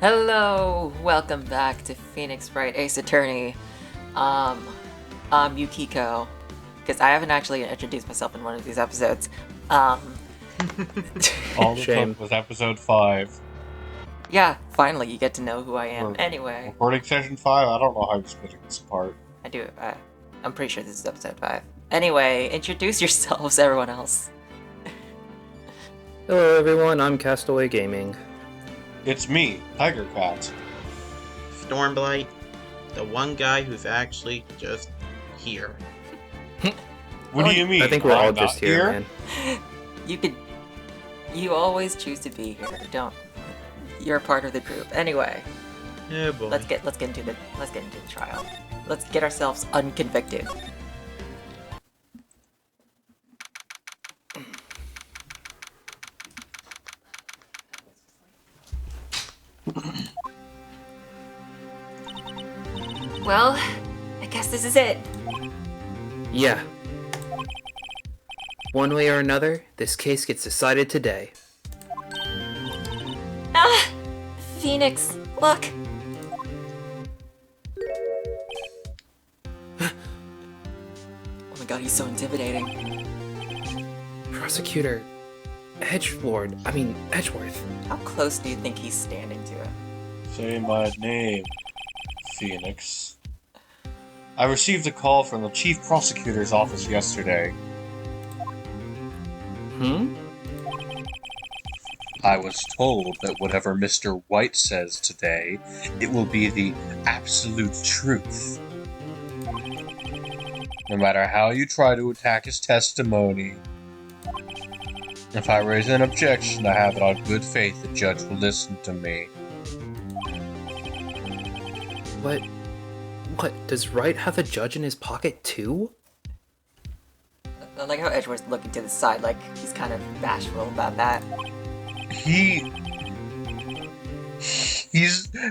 Hello, welcome back to Phoenix Wright Ace Attorney. I'm Yukiko, because I haven't actually introduced myself in one of these episodes. All it took was episode 5. Yeah, finally you get to know who I am. Or Anyway, recording session 5? I don't know how you're splitting this apart. I do. I'm pretty sure this is episode 5. Anyway, introduce yourselves, everyone else. Hello everyone, I'm Castaway Gaming. It's me, Tiger Cat. Stormblight, the one guy who's actually just here. What do you mean? I think we're all I'm just not here, man. You always choose to be here. You're part of the group. Anyway, Oh boy. let's get into the trial. Let's get ourselves unconvicted. Well, I guess this is it. Yeah. One way or another, this case gets decided today. Ah! Phoenix, look! Oh my god, he's so intimidating. Prosecutor Edgeworth. How close do you think he's standing to it? Say my name, Phoenix. I received a call from the chief prosecutor's office yesterday. I was told that whatever Mr. White says today, it will be the absolute truth. No matter how you try to attack his testimony, if I raise an objection, I have it on good faith the judge will listen to me. What? Does Wright have a judge in his pocket too? I like how Edgeworth's looking to the side, like he's kind of bashful about that. He's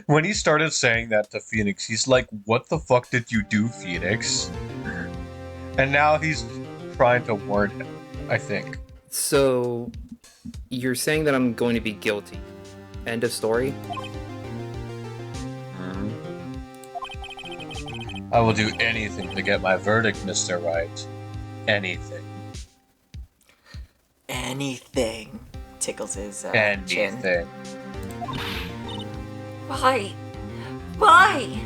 when he started saying that to Phoenix, he's like, "What the fuck did you do, Phoenix?" And now he's trying to warn him, I think. So, you're saying that I'm going to be guilty. End of story? I will do anything to get my verdict, Mr. Wright. Anything. Anything tickles his chin. Anything. Why? Why?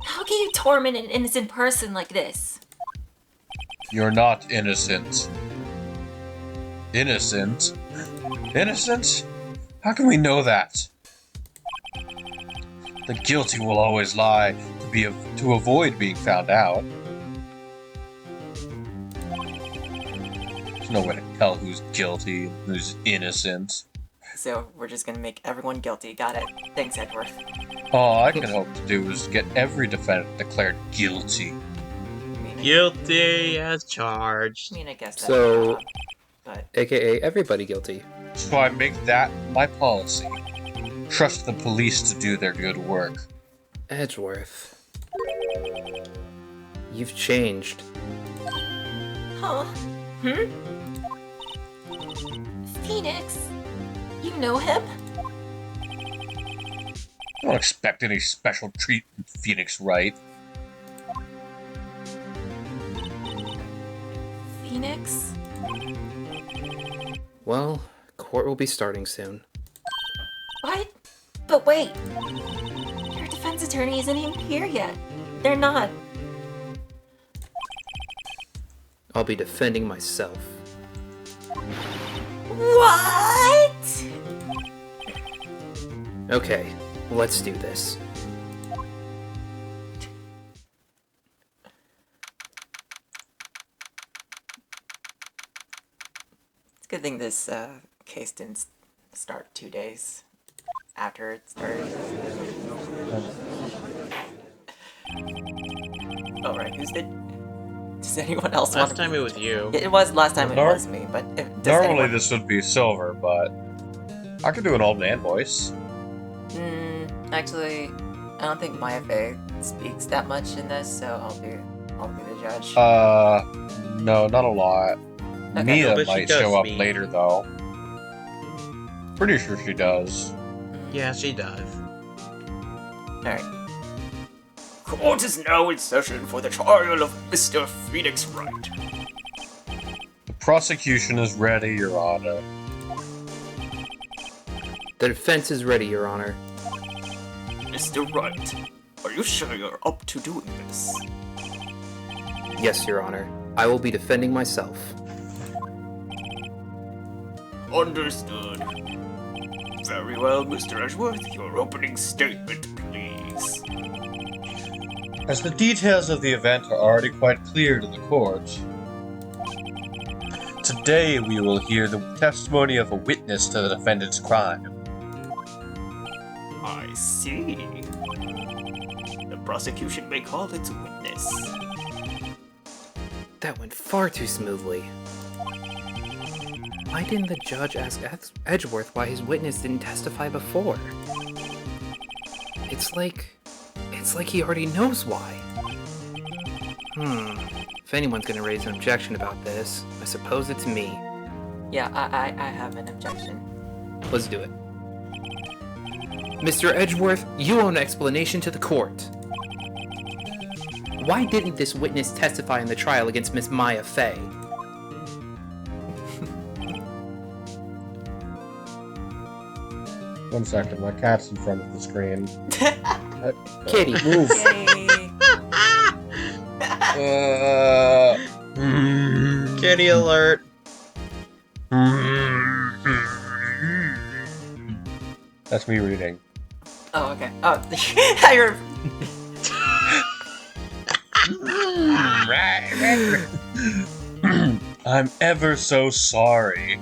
How can you torment an innocent person like this? You're not innocent. Innocent? Innocent? How can we know that? The guilty will always lie to avoid being found out. There's no way to tell who's guilty and who's innocent. So we're just gonna make everyone guilty. Got it. Thanks, Edgeworth. All I can hope to do is get every defendant declared guilty. Guilty as charged. I mean, I guess that's So- your job, but AKA everybody guilty. So I make that my policy. Trust the police to do their good work. Edgeworth. You've changed. huh? Phoenix, you know him? I don't expect any special treatment, Phoenix Wright. Phoenix? Well, court will be starting soon. What? But wait! Your defense attorney isn't even here yet. They're not. I'll be defending myself. What? Okay, let's do this. It's a good thing this case didn't start 2 days after it started. Oh, right. Does anyone else want Last time it was you. It was last time. It Nor- was me, but Normally this would be silver, but I could do an old man voice. Actually, I don't think my FA speaks that much in this, so I'll be the judge. No, not a lot. Okay. Mia But she might does show up speak. later, though. Pretty sure she does. Yeah, she does. Alright. Court is now in session for the trial of Mr. Phoenix Wright. The prosecution is ready, Your Honor. The defense is ready, Your Honor. Mr. Wright, are you sure you're up to doing this? Yes, Your Honor. I will be defending myself. Understood. Very well, Mr. Edgeworth, your opening statement, please. As the details of the event are already quite clear to the court, today we will hear the testimony of a witness to the defendant's crime. I see. The prosecution may call its witness. That went far too smoothly. Why didn't the judge ask Edgeworth why his witness didn't testify before? It's like he already knows why. If anyone's gonna raise an objection about this, I suppose it's me. Yeah, I have an objection. Let's do it. Mr. Edgeworth, you owe an explanation to the court. Why didn't this witness testify in the trial against Miss Maya Fey? One second, my cat's in front of the screen. Kitty, Move. Yay. Kitty alert. That's me reading. Oh, okay. Oh, I heard. I'm ever so sorry.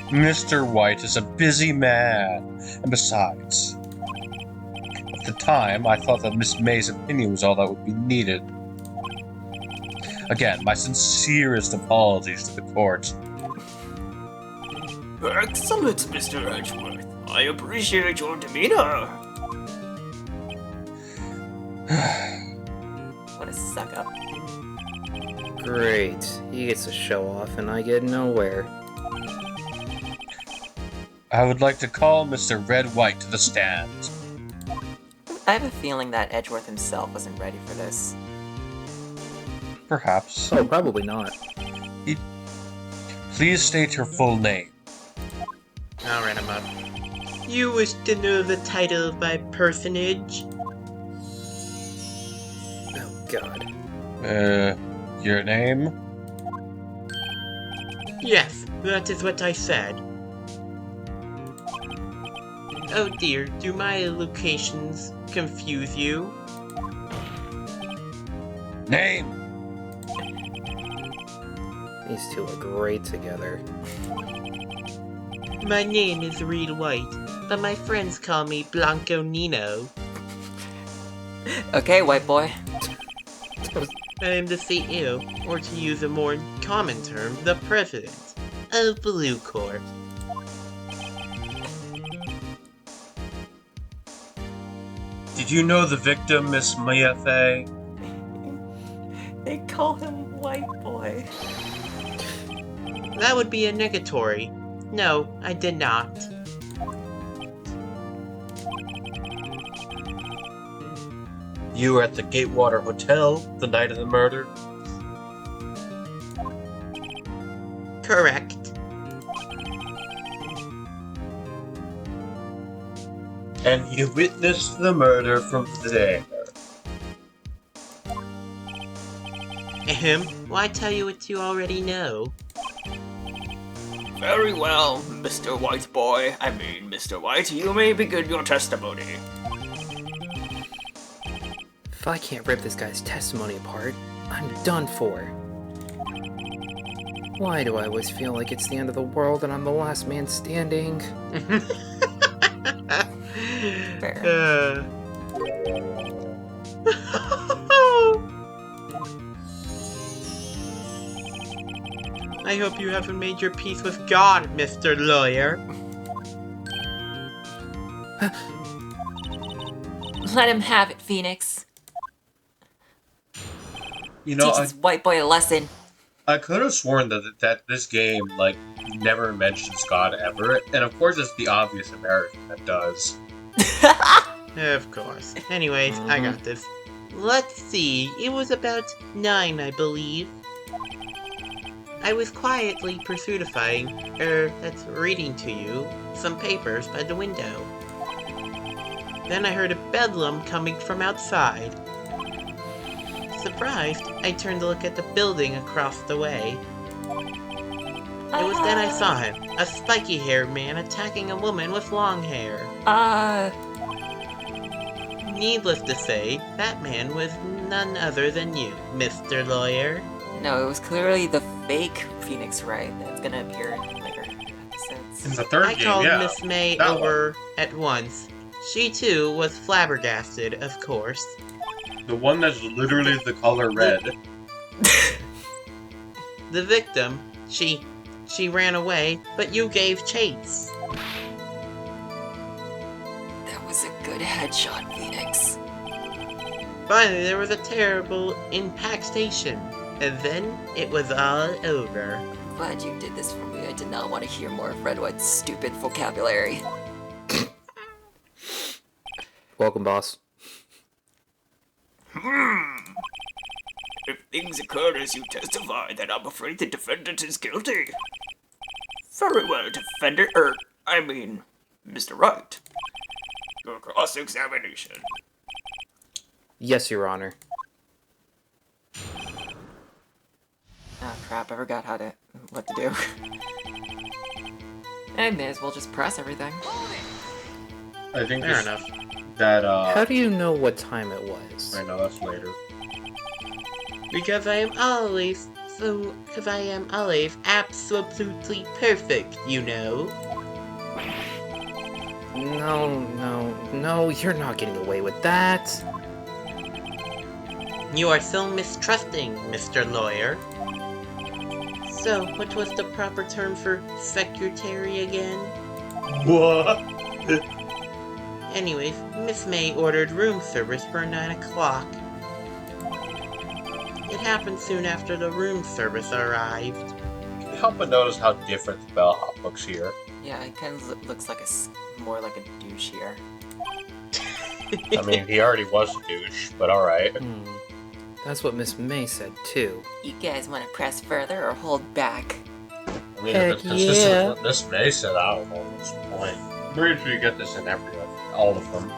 Mr. White is a busy man, and besides, at the time, I thought that Miss May's opinion was all that would be needed. Again, my sincerest apologies to the court. Excellent, Mr. Edgeworth. I appreciate your demeanor. What a suck up. great. He gets to show off and I get nowhere. I would like to call Mr. Red White to the stand. I have a feeling that Edgeworth himself wasn't ready for this. Perhaps. Oh, probably not. Please state your full name. I'll write him up. You wish to know the title of my personage? Oh, God. Your name? Yes, that is what I said. Oh dear, do my locations confuse you? Name! These two are great together. My name is Reed White, but my friends call me Blanco Nino. Okay, white boy. I am the CEO, or to use a more common term, the president of Blue Corp. Did you know the victim, Miss Maya Fey? They call him white boy. That would be a negatory. No, I did not. You were at the Gatewater Hotel the night of the murder? Correct. And you witnessed the murder from there. Why tell you what you already know? Very well, Mr. White Boy. I mean, Mr. White, you may begin your testimony. If I can't rip this guy's testimony apart, I'm done for. Why do I always feel like it's the end of the world and I'm the last man standing? Fair. I hope you haven't made your peace with God, Mr. Lawyer. Let him have it, Phoenix. You know, Teach this white boy a lesson. I could have sworn that this game, like, never mentions God ever, and of course it's the obvious American that does. Of course. Anyways, I got this. Let's see, it was about 9, I believe. I was quietly that's reading to you some papers by the window. Then I heard a bedlam coming from outside. Surprised, I turned to look at the building across the way. It was then I saw him, a spiky-haired man attacking a woman with long hair. Needless to say, that man was none other than you, Mr. Lawyer. No, it was clearly the fake Phoenix Wright that's gonna appear in later episodes. In the third I game, called yeah. Miss May that over at once. She too was flabbergasted, of course. The one that's literally the color red. The victim, she ran away, but you gave chase. That was a good headshot, Phoenix. Finally, there was a terrible impactation, and then it was all over. Glad you did this for me. I did not want to hear more of Red White's stupid vocabulary. Welcome, boss. If things occur as you testify, then I'm afraid the defendant is guilty. Very well, defendant, Mr. Wright. Your cross-examination. Yes, Your Honor. Oh crap, I forgot what to do. I may as well just press everything. I think Fair enough. that, How do you know what time it was? I know, that's later. Because I am always absolutely perfect, you know. No, you're not getting away with that. You are so mistrusting, Mr. Lawyer. So, what was the proper term for secretary again? What? Anyways, Miss May ordered room service for 9 o'clock. It happened soon after the room service arrived. Can you help but notice how different the bellhop looks here? Yeah, it kind of looks like more like a douche here. I mean, he already was a douche, but alright. That's what Miss May said, too. You guys want to press further or hold back? I mean, Heck if it's consistent yeah. with what Miss May said, I don't know what's the point. I'm pretty sure you get this in all of them.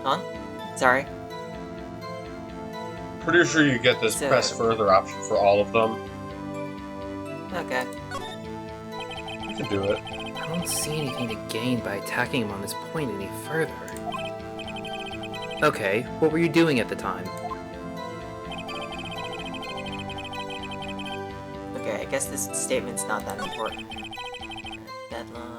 Huh? Sorry? Pretty sure you get this So- press further option for all of them. Okay. You can do it. I don't see anything to gain by attacking him on this point any further. Okay, what were you doing at the time? Okay, I guess this statement's not that important. Bedlam.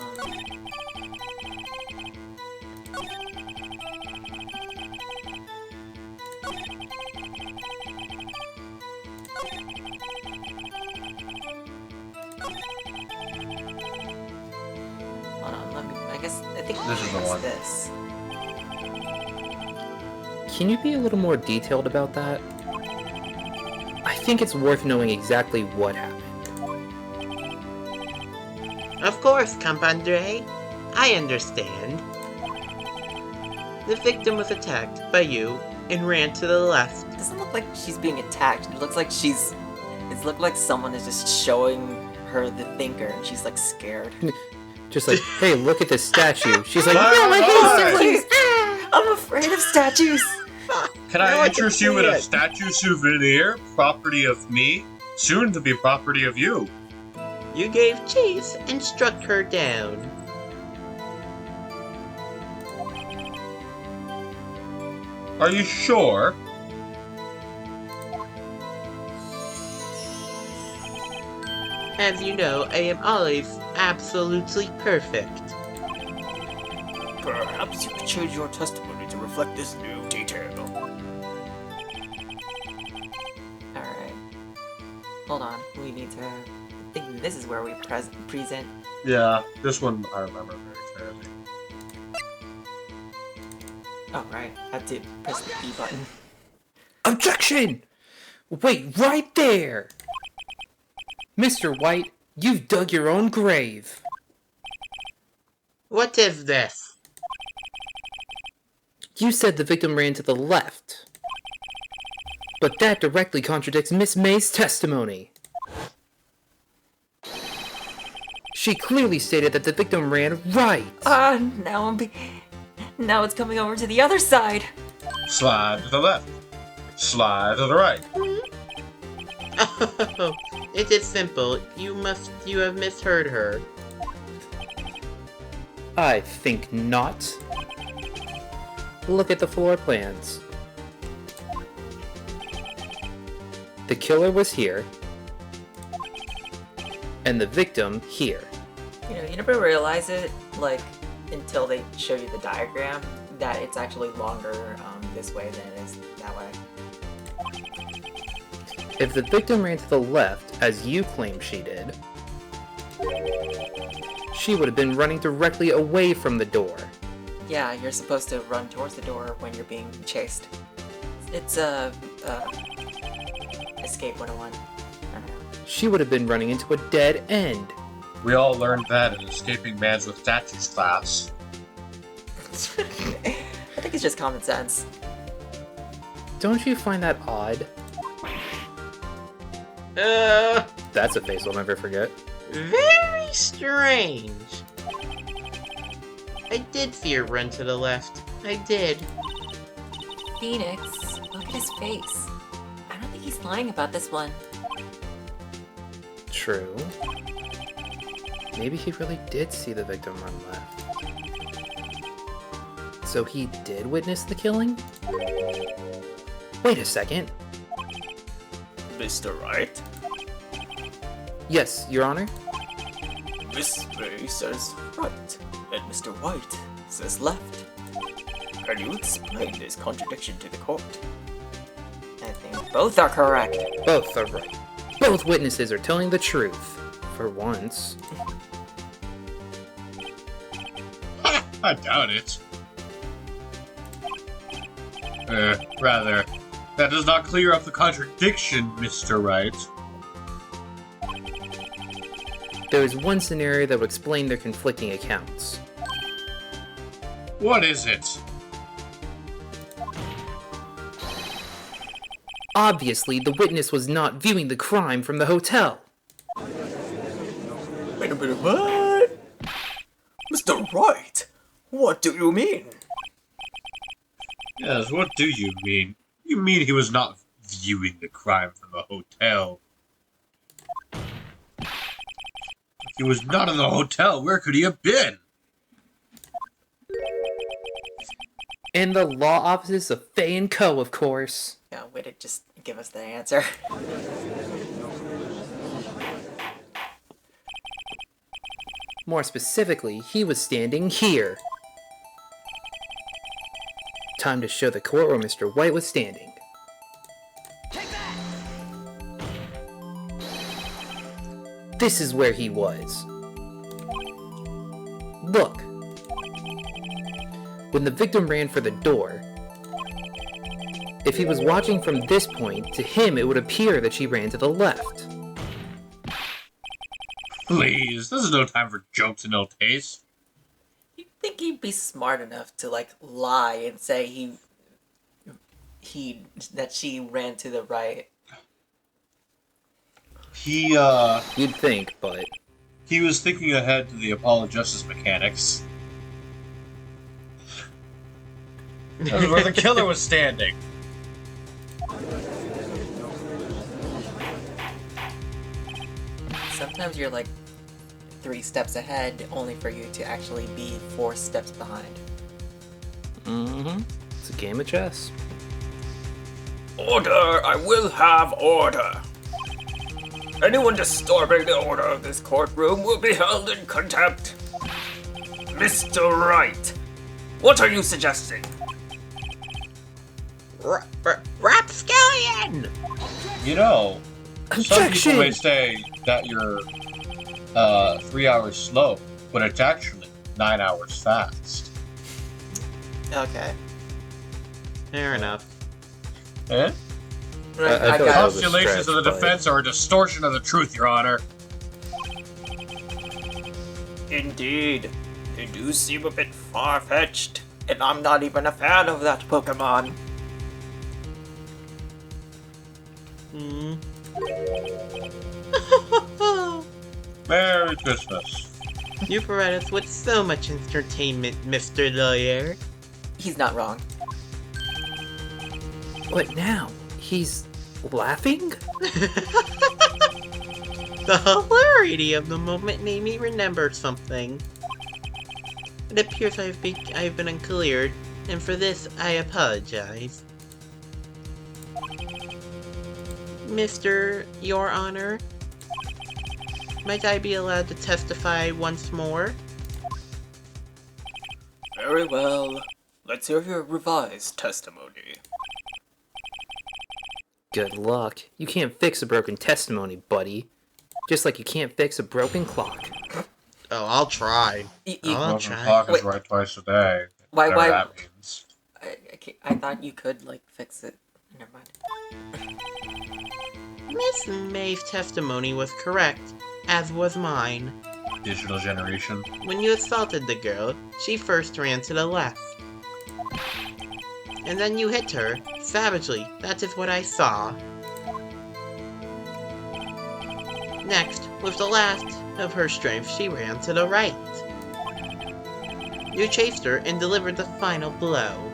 Hold on, I think This is the it's one. this. Can you be a little more detailed about that? I think it's worth knowing exactly what happened. Of course, Compadre. I understand. The victim was attacked by you and ran to the left. It doesn't look like she's being attacked. It looks like it's looked like someone is just showing her the thinker and she's like scared. Just like, hey, look at this statue. She's like, Bye, no, I bye. hate statues! I'm afraid of statues! Can Now I I interest can you see in a it. statue souvenir, property of me, soon to be property of you? You gave chase and struck her down. Are you sure? As you know, I am always absolutely perfect. Perhaps you could change your testimony to reflect this new detail. Alright. Hold on. We need to... I think this is where we present... Yeah, this one I remember very clearly. Oh, right. I have to press the B button. Objection! Wait, right there! Mr. White, You've dug your own grave. What is this? You said the victim ran to the left. But that directly contradicts Miss May's testimony. She clearly stated that the victim ran right. Now it's coming over to the other side. Slide to the left. Slide to the right. Oh, it is simple. You have misheard her. I think not. Look at the floor plans. The killer was here, and the victim here. You never realize it, like, until they show you the diagram, that it's actually longer this way than it is that way. If the victim ran to the left, as you claim she did, she would have been running directly away from the door. Yeah, you're supposed to run towards the door when you're being chased. It's Escape 101. I don't know. She would have been running into a dead end. We all learned that in Escaping Mans with Statues class. I think it's just common sense. Don't you find that odd? That's a face I'll never forget. Very strange. I did see her run to the left. I did. Phoenix, look at his face. I don't think he's lying about this one. True. Maybe he really did see the victim run left. So he did witness the killing? Wait a second. Mr. Wright? Yes, Your Honor? Miss May says right, and Mr. White says left. Can you explain this contradiction to the court? I think both are correct. Both are right. Both witnesses are telling the truth. For once. I doubt it. Rather, that does not clear up the contradiction, Mr. Wright. There is one scenario that would explain their conflicting accounts. What is it? Obviously, the witness was not viewing the crime from the hotel. Wait a minute, what? Mr. Wright, what do you mean? Yes, what do you mean? You mean he was not viewing the crime from the hotel? If he was not in the hotel, where could he have been? In the law offices of Fay & Co., of course. Yeah, way to just give us the answer. More specifically, he was standing here. Time to show the court where Mr. White was standing. This is where he was. Look. When the victim ran for the door, if he was watching from this point, to him it would appear that she ran to the left. Please, this is no time for jokes and ill taste. You'd think he'd be smart enough to, like, lie and say that she ran to the right. You'd think, but... He was thinking ahead to the Apollo Justice mechanics. That was where the killer was standing. Sometimes you're like 3 steps ahead, only for you to actually be 4 steps behind. Mm-hmm. It's a game of chess. Order! I will have order! Anyone disturbing the order of this courtroom will be held in contempt. Mr. Wright, what are you suggesting? Rapscallion! You know, some Objection! people may say that you're 3 hours slow, but it's actually 9 hours fast. Okay. Fair enough. Eh? I feel like got that was a Postulations stretch, of the but- defense are a distortion of the truth, Your Honor. Indeed, they do seem a bit far-fetched, and I'm not even a fan of that Pokemon. Merry Christmas. You provide us with so much entertainment, Mr. Lawyer. He's not wrong. What now? He's laughing? The hilarity of the moment made me remember something. It appears I've been uncleared, and for this I apologize. Your Honor, might I be allowed to testify once more? Very well. Let's hear your revised testimony. Good luck. You can't fix a broken testimony, buddy. Just like you can't fix a broken clock. Oh, I'll try. I'll Broken try. clock is Wait. right twice a day. Why- Whatever why- that means. I thought you could, like, fix it. Never mind. Miss May's testimony was correct, as was mine. Digital generation. When you assaulted the girl, she first ran to the left. And then you hit her, savagely. That is what I saw. Next, with the last of her strength, she ran to the right. You chased her and delivered the final blow.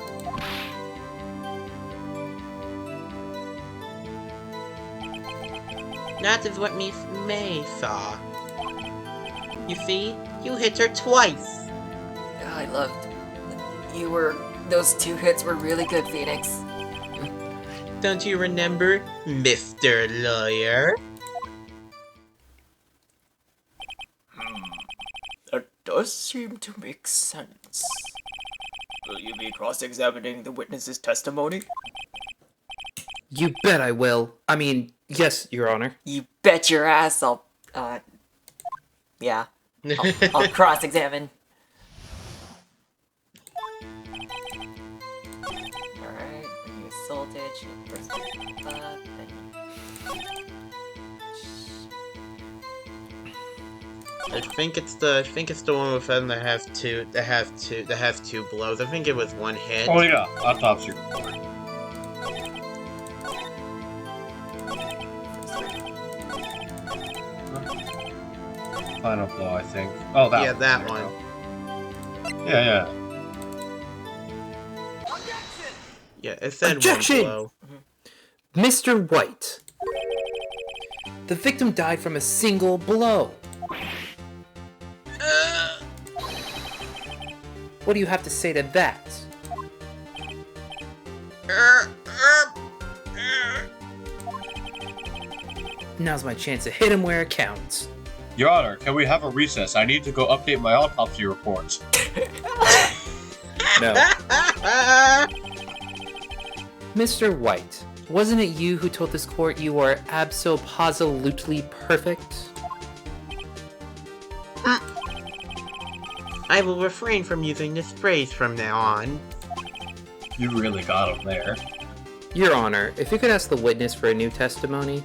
That is what Miss May saw. You see, you hit her twice. I loved. Those 2 hits were really good, Phoenix. Don't you remember, Mr. Lawyer? That does seem to make sense. Will you be cross-examining the witness's testimony? You bet I will. I mean, yes, Your Honor. You bet your ass I'll, yeah. I'll cross-examine. Alright, when you assaulted, she pressed the button, then I think it's the one with them that has two blows. I think it was one hit. Oh yeah, autopsy report. Final blow, I think. Oh, that Yeah, one. that There you one. go. Yeah. Yeah, it said Objection! one blow. Mr. White. The victim died from a single blow. What do you have to say to that? Now's my chance to hit him where it counts. Your Honor, can we have a recess? I need to go update my autopsy reports. No. Mr. White, wasn't it you who told this court you are abso-positively perfect? I will refrain from using this phrase from now on. You really got him there. Your Honor, if you could ask the witness for a new testimony.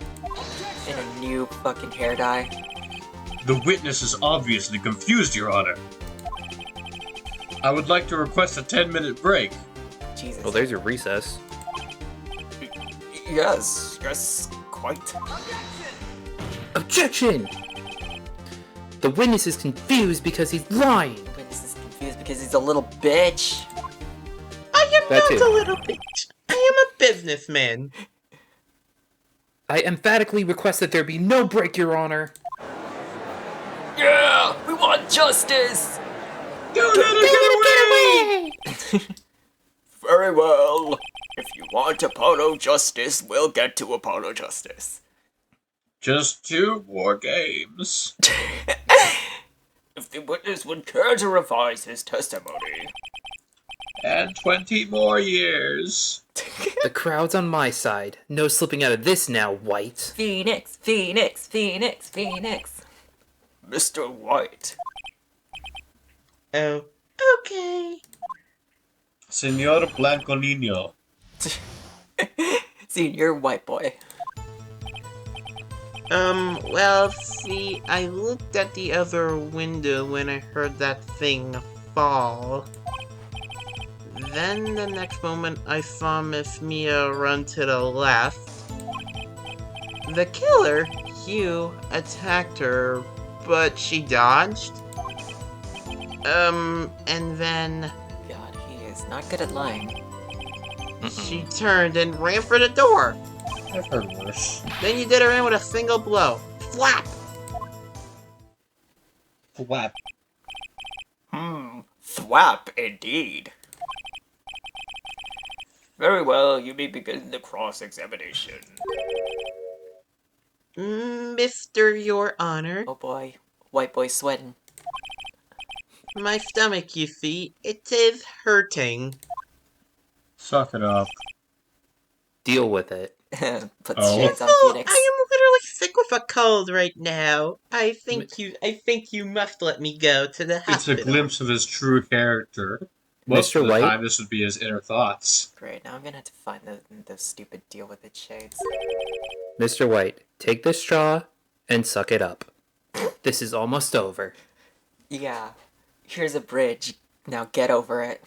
and a new fucking hair dye. The witness is obviously confused, Your Honor. I would like to request a 10-minute break. Jesus. Well, there's your recess. Yes, quite. Objection! The witness is confused because he's lying. Witness is confused because he's a little bitch. I am That not too. a little bitch. I am a businessman. I emphatically request that there be no break, Your Honor. Yeah, we want justice. Get away! Very well. If you want Apollo justice, we'll get to Apollo justice. Just 2 more games. If the witness would care to revise his testimony. And 20 more years. The crowd's on my side. No slipping out of this now, White. Phoenix, Phoenix, Phoenix, Phoenix. Mr. White. Oh, okay. Senor Blanco Nino. Senior white boy. Well, see, I looked at the other window when I heard that thing fall. Then the next moment I saw Miss Mia run to the left. The killer, Hugh, attacked her, but she dodged. And then God, he is not good at lying. she turned and ran for the door. I've heard worse. Then you did her in with a single blow. Flap! Flap. Thwap indeed. Very well, you may begin the cross-examination. Mr. Your Honor, Oh boy, white boy sweating. my stomach, you see, it is hurting. Suck it up. Deal with it. Puts Oh. shades on Oh, Phoenix. I am literally sick with a cold right now. I think you must let me go to the It's a hospital. glimpse of his true character. Most Mr. of the White? time, this would be his inner thoughts. Great, now I'm gonna have to find the stupid deal with its shades. Mr. White, take this straw and suck it up. This is almost over. Yeah, here's a bridge. Now get over it.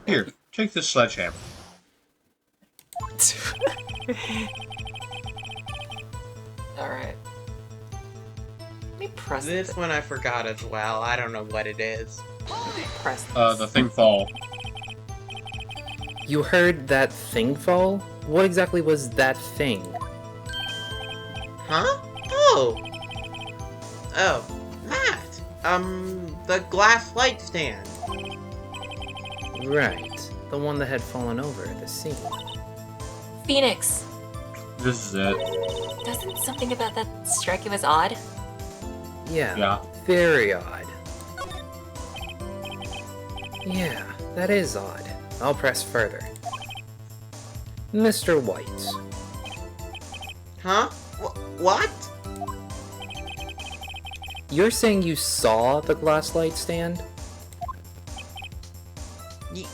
Here, take this sledgehammer. Alright. Let me press This one I forgot as well. I don't know what it is. press this. The thing fall. You heard that thing fall? What exactly was that thing? Huh? Oh! Oh, that! The glass light stand. Right. The one that had fallen over at the scene. Phoenix! This is it. Doesn't something about that strike you as odd? Yeah. Very odd. Yeah, that is odd. I'll press further. Mr. White. Huh? What? You're saying you saw the glass light stand?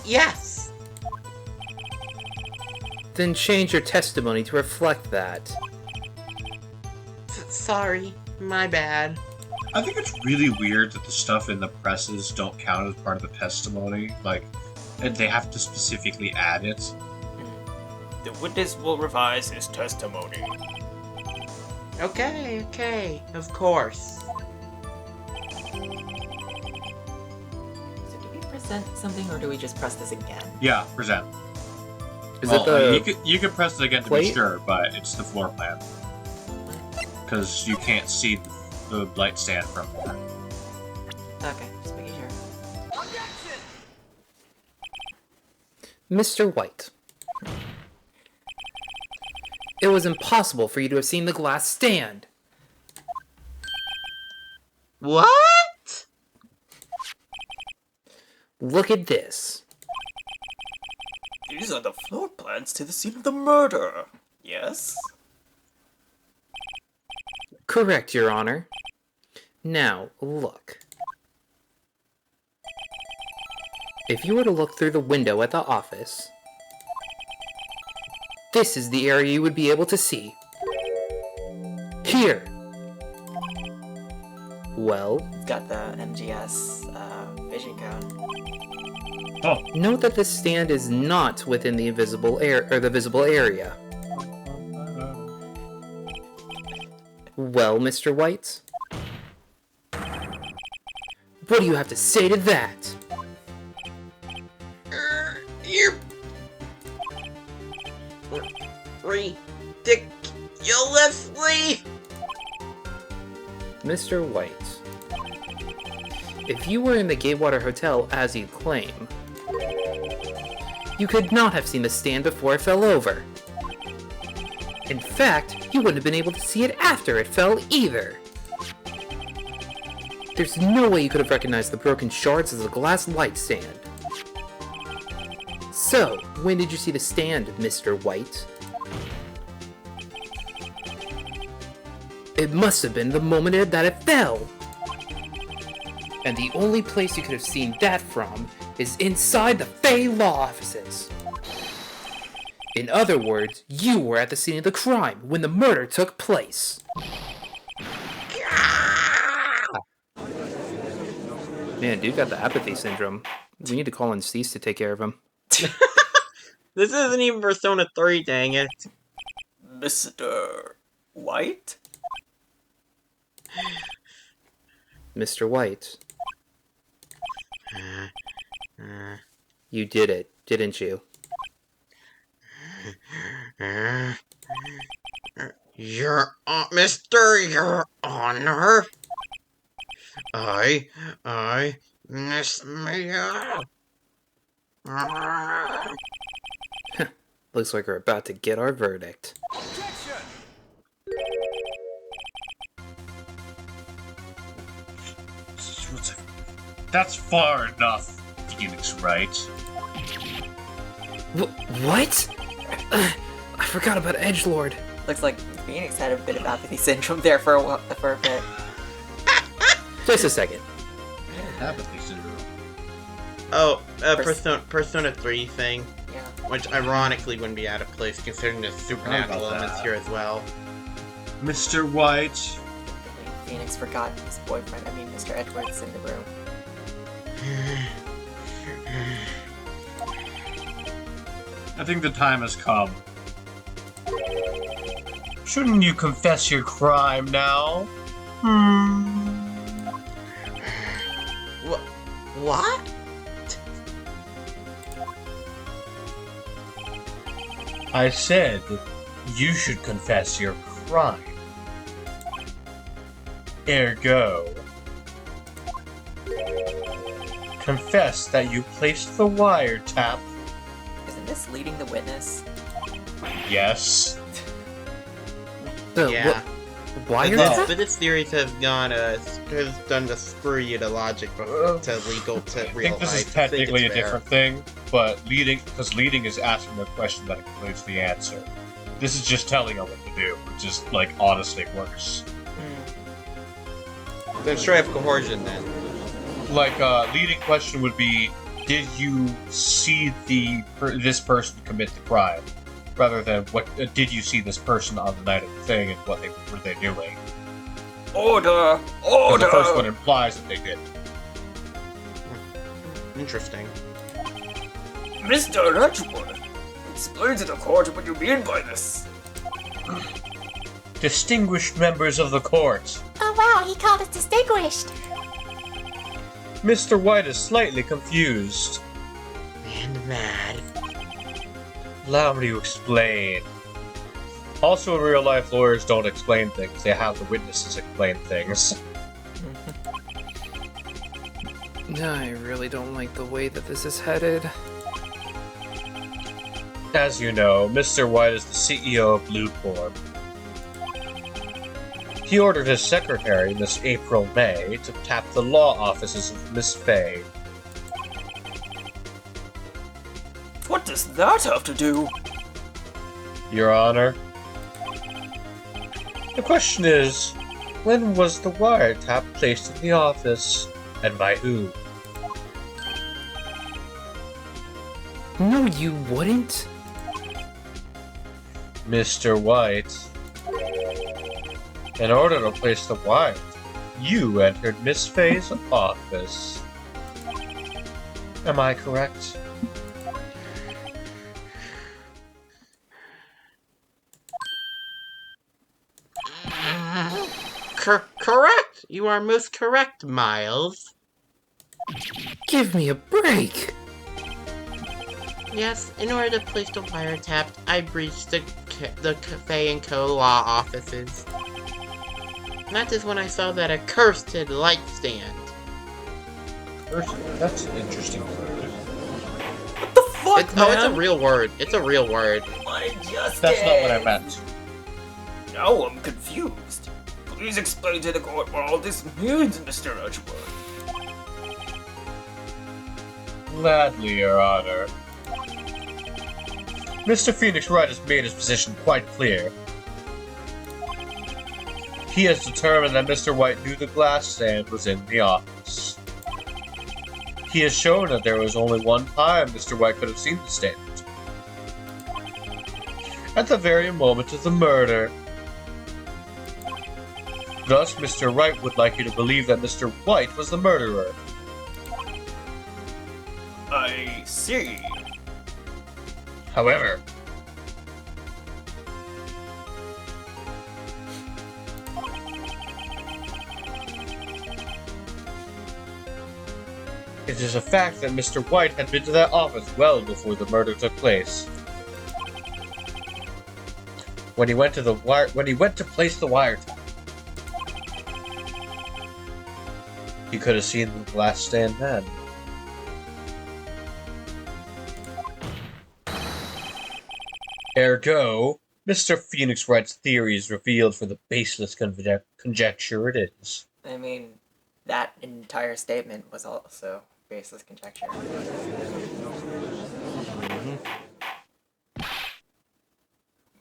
Yes! Then change your testimony to reflect that. Sorry, my bad. I think it's really weird that the stuff in the presses don't count as part of the testimony. Like, and they have to specifically add it. The witness will revise his testimony. Okay, of course. So do we present something or do we just press this again? Yeah, present. Is Well, it the... you can press it again to be plate? sure, but it's the floor plan. Because you can't see the light stand from there. Okay, just making sure. Mr. White. It was impossible for you to have seen the glass stand. What? Look at this. These are the floor plans to the scene of the murder. Yes? Correct, Your Honor. Now, look. If you were to look through the window at the office, this is the area you would be able to see. Here. Well, It's got the MGS vision cone. Oh, note that the stand is not within the invisible air or the visible area. Well, Mr. White? What do you have to say to that? You're ridiculously. Mr. White, if you were in the Gatewater Hotel as you claim, you could not have seen the stand before it fell over. In fact, you wouldn't have been able to see it after it fell either. There's no way you could have recognized the broken shards as a glass light stand. So, when did you see the stand, Mr. White? It must have been the moment that it fell! And the only place you could have seen that from is inside the Fey law offices. In other words, you were at the scene of the crime when the murder took place. Man, dude got the apathy syndrome. We need to call in Cease to take care of him. This isn't even Persona 3, dang it. Mr. White? Mr. White. You did it, didn't you? Your Honor. I miss me. Looks like we're about to get our verdict. That's far enough, Phoenix Wright. What? I forgot about Edgelord. Looks like Phoenix had a bit of apathy syndrome there for a bit. Just a second. Apathy syndrome. Oh, Persona 3 thing. Yeah. Which ironically wouldn't be out of place considering the supernatural How about elements that? here as well. Mr. White. Phoenix forgot his boyfriend. I mean, Mr. Edwards in the room. I think the time has come. Shouldn't you confess your crime now? What? I said you should confess your crime. Ergo, confess that you placed the wiretap. Isn't this leading the witness? Yes. Yeah. Why are No. But this series has done the screw you to logic to legal to I real think this life. is technically a it's fair. different thing, but leading is asking a question that includes the answer. This is just telling them what to do, which is, like, honestly worse. Then straight up coercion then. Like, leading question would be, did you see this person commit the crime? Rather than, did you see this person on the night of the thing and what were they doing? Order! 'Cause Order! the first one implies that they did. Interesting. Mr. Edgewood, explain to the court what you mean by this. Distinguished members of the court, Oh wow, he called us distinguished. Mr. White is slightly confused. And mad. Allow me to explain. Also, in real life, lawyers don't explain things. They have the witnesses explain things. I really don't like the way that this is headed. As you know, Mr. White is the CEO of Bluecorn. He ordered his secretary, Miss April May, to tap the law offices of Miss Fay. What does that have to do? Your Honor. The question is, when was the wiretap placed in the office, and by who? No, you wouldn't. Mr. White. In order to place the wire, you entered Miss Fay's office. Am I correct? Correct! You are most correct, Miles. Give me a break. Yes, in order to place the wiretap, I breached the Cafe & Co. law offices. And that is when I saw that accursed light stand. That's an interesting word. What the fuck, It's man? a real word. It's a real word. I just That's did. not what I meant. Now I'm confused. Please explain to the court what all this means, Mr. Edgewood. Gladly, Your Honor. Mr. Phoenix Wright has made his position quite clear. He has determined that Mr. White knew the glass stand was in the office. He has shown that there was only one time Mr. White could have seen the statement. At the very moment of the murder. Thus, Mr. Wright would like you to believe that Mr. White was the murderer. I see. However, it is a fact that Mr. White had been to that office well before the murder took place. When he went to place the wiretap, he could have seen the last stand then. Ergo, Mr. Phoenix Wright's theory is revealed for the baseless conjecture it is. I mean, that entire statement was also baseless conjecture.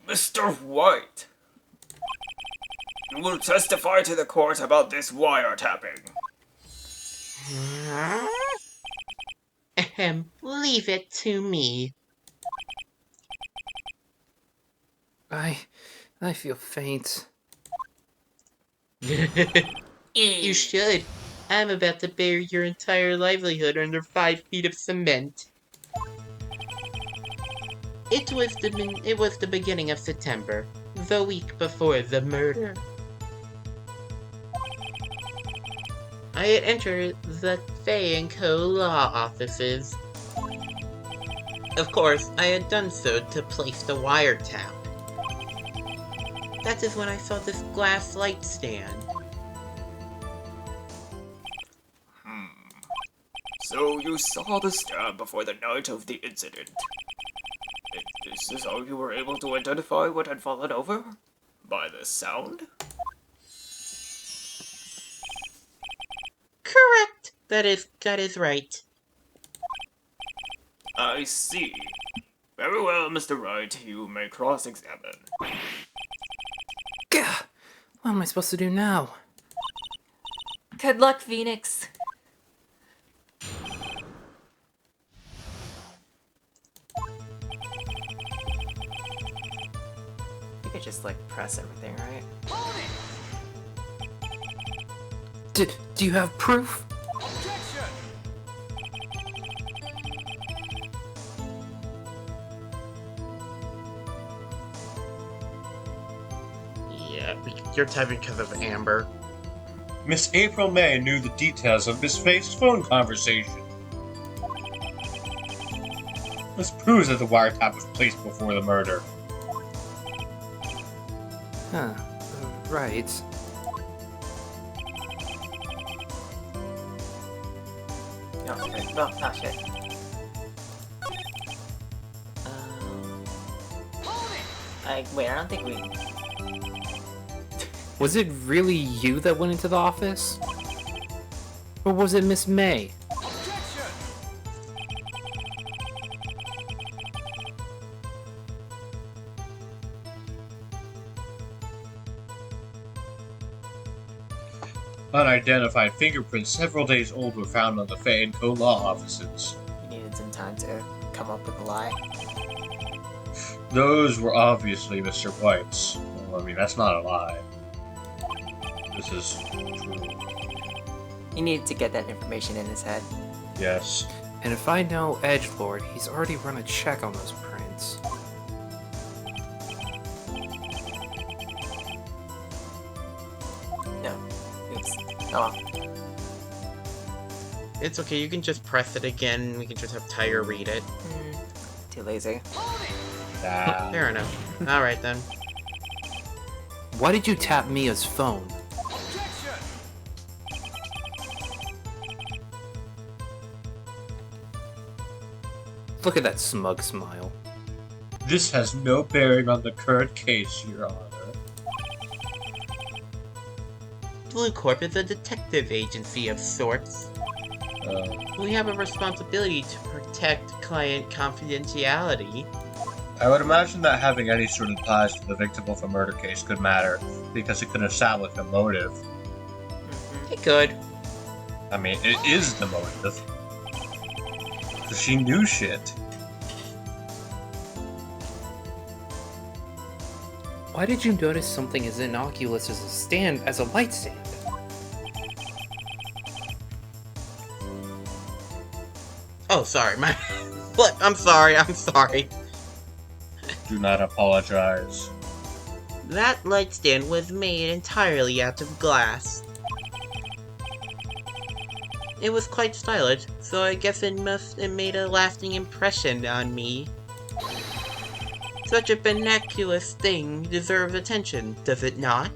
Mr. White, you will testify to the court about this wiretapping. Leave it to me. I feel faint. You should. I'm about to bury your entire livelihood under 5 feet of cement. It was the beginning of September, the week before the murder. I had entered the Fay & Co. law offices. Of course, I had done so to place the wiretap. That is when I saw this glass light stand. So you saw the stab before the night of the incident. This is how you were able to identify what had fallen over? By the sound? Correct. That is right. I see. Very well, Mr. Wright, you may cross-examine. Gah! What am I supposed to do now? Good luck, Phoenix. You could just like press everything, right? Do you have proof? Yeah, you're typing because of Amber. Miss April May knew the details of Miss Faye's phone conversation. This proves that the wiretap was placed before the murder. Huh. Right. No, shit. No, not shit. Wait, I don't think we... Was it really you that went into the office? Or was it Miss May? Unidentified fingerprints several days old were found on the Fay & Co. law offices. You needed some time to come up with a lie. Those were obviously Mr. White's. Well, I mean, that's not a lie. This is true. He needed to get that information in his head. Yes. And if I know Edgelord, he's already run a check on those prints. No. Oops. Oh. It's okay, you can just press it again, we can just have Tyre read it. Too lazy. Nah. Fair enough. Alright then. Why did you tap Mia's phone? Look at that smug smile. This has no bearing on the current case, Your Honor. Blue Corp is a detective agency of sorts. We have a responsibility to protect client confidentiality. I would imagine that having any sort of ties to the victim of a murder case could matter, because it could establish a motive. It could. I mean, it is the motive. She knew shit. Why did you notice something as innocuous as a light stand? Oh, sorry, my... What? I'm sorry. Do not apologize. That light stand was made entirely out of glass. It was quite stylish, so I guess it made a lasting impression on me. Such a innocuous thing deserves attention, does it not?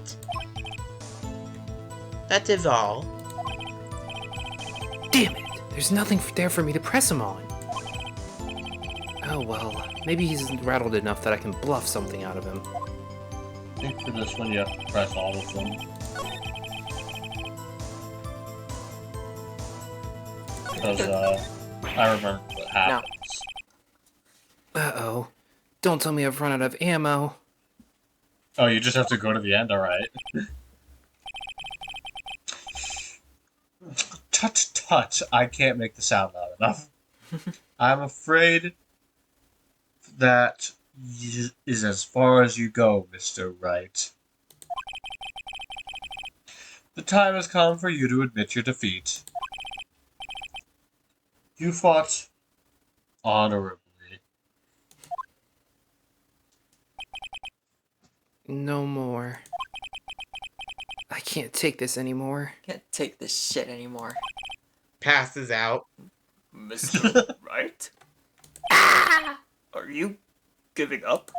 That is all. Damn it! There's nothing there for me to press him on. Oh well, maybe he's rattled enough that I can bluff something out of him. I think for this one you have to press all of them. Because, I remember what happens. Uh-oh. Don't tell me I've run out of ammo. Oh, you just have to go to the end, alright. Tut tut, I can't make the sound loud enough. I'm afraid that is as far as you go, Mr. Wright. The time has come for you to admit your defeat. You fought honorably. No more. I can't take this anymore. Can't take this shit anymore. Passes out. Mr. Wright? Are you giving up?